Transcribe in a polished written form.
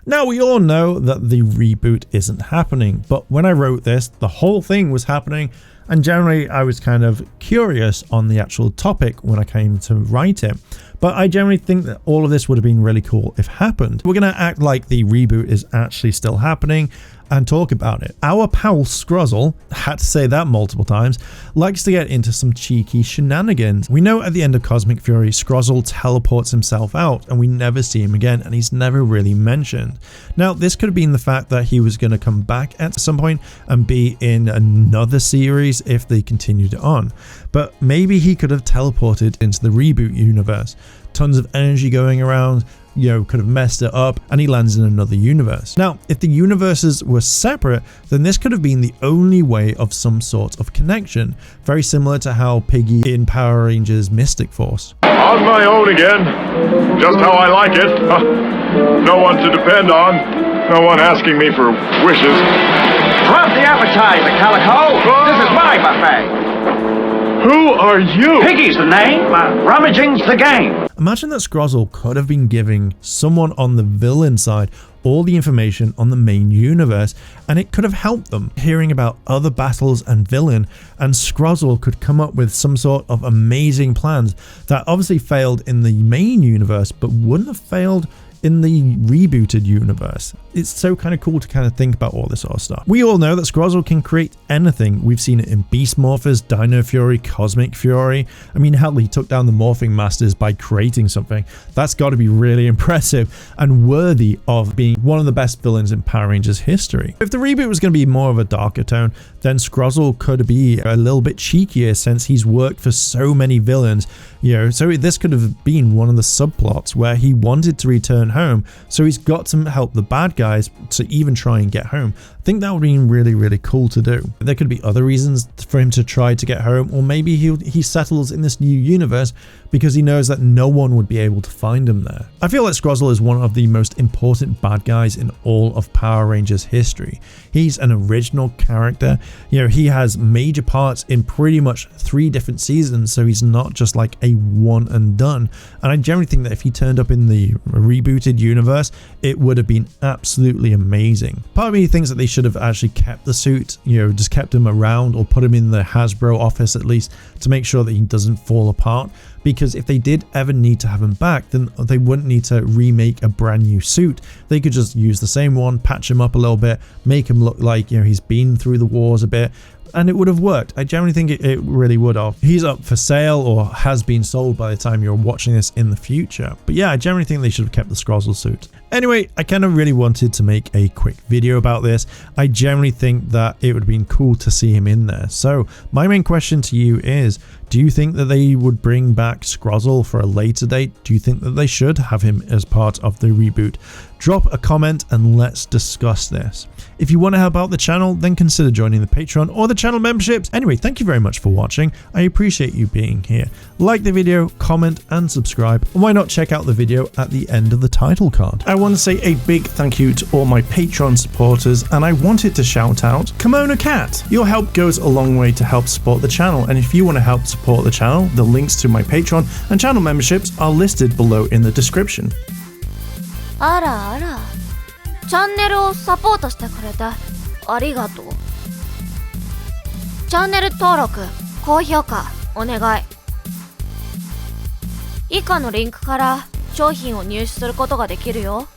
Now, we all know that the reboot isn't happening, but when I wrote this, the whole thing was happening, and generally I was kind of curious on the actual topic when I came to write it. But I generally think that all of this would have been really cool if happened. We're going to act like the reboot is actually still happening and talk about it. Our pal Scrozzle, had to say that multiple times, likes to get into some cheeky shenanigans. We know at the end of Cosmic Fury, Scrozzle teleports himself out and we never see him again, and he's never really mentioned. Now, this could have been the fact that he was going to come back at some point and be in another series if they continued it on. But maybe he could have teleported into the reboot universe. Tons of energy going around, could have messed it up, and he lands in another universe. Now, if the universes were separate, then this could have been the only way of some sort of connection, very similar to how Piggy in Power Rangers Mystic Force. On my own again, just how I like it. No one to depend on, no one asking me for wishes. Drop the appetizer, Calico! This is my buffet! Who are you? Piggy's the name, rummaging's the game. Imagine that Scrozzle could have been giving someone on the villain side all the information on the main universe, and it could have helped them hearing about other battles and villain, and Scrozzle could come up with some sort of amazing plans that obviously failed in the main universe but wouldn't have failed in the rebooted universe. It's so kind of cool to kind of think about all this sort of stuff. We all know that Scrozzle can create anything. We've seen it in Beast Morphers, Dino Fury, Cosmic Fury. I mean, hell, he took down the Morphing Masters by creating something. That's got to be really impressive and worthy of being one of the best villains in Power Rangers history. If the reboot was going to be more of a darker tone, then Scrozzle could be a little bit cheekier since he's worked for so many villains. So this could have been one of the subplots where he wanted to return home, so he's got to help the bad guys to even try and get home. I think that would be really, really cool to do. There could be other reasons for him to try to get home, or maybe he settles in this new universe because he knows that no one would be able to find him there. I feel like Scrozzle is one of the most important bad guys in all of Power Rangers history. He's an original character. He has major parts in pretty much 3 different seasons, so he's not just like a one and done. And I generally think that if he turned up in the rebooted universe, it would have been absolutely amazing. Part of me thinks that they should have actually kept the suit, just kept him around, or put him in the Hasbro office at least to make sure that he doesn't fall apart. Because if they did ever need to have him back, then they wouldn't need to remake a brand new suit. They could just use the same one, patch him up a little bit, make him look like he's been through the wars a bit, and it would have worked. I generally think it really would have. He's up for sale or has been sold by the time you're watching this in the future. But yeah, I generally think they should have kept the Scrozzle suit. Anyway, I kind of really wanted to make a quick video about this. I generally think that it would have been cool to see him in there. So my main question to you is, do you think that they would bring back Scrozzle for a later date? Do you think that they should have him as part of the reboot? Drop a comment and let's discuss this. If you want to help out the channel, then consider joining the Patreon or the channel memberships. Anyway, thank you very much for watching. I appreciate you being here. Like the video, comment and subscribe. And why not check out the video at the end of the title card? I want to say a big thank you to all my Patreon supporters, and I wanted to shout out Kimono Cat. Your help goes a long way to help support the channel, and if you want to help support the channel, the links to my Patreon and channel memberships are listed below in the description. あらあら、チャンネルをサポートしてくれてありがとう。チャンネル登録、高評価お願い。以下のリンクから商品を入手することができるよ。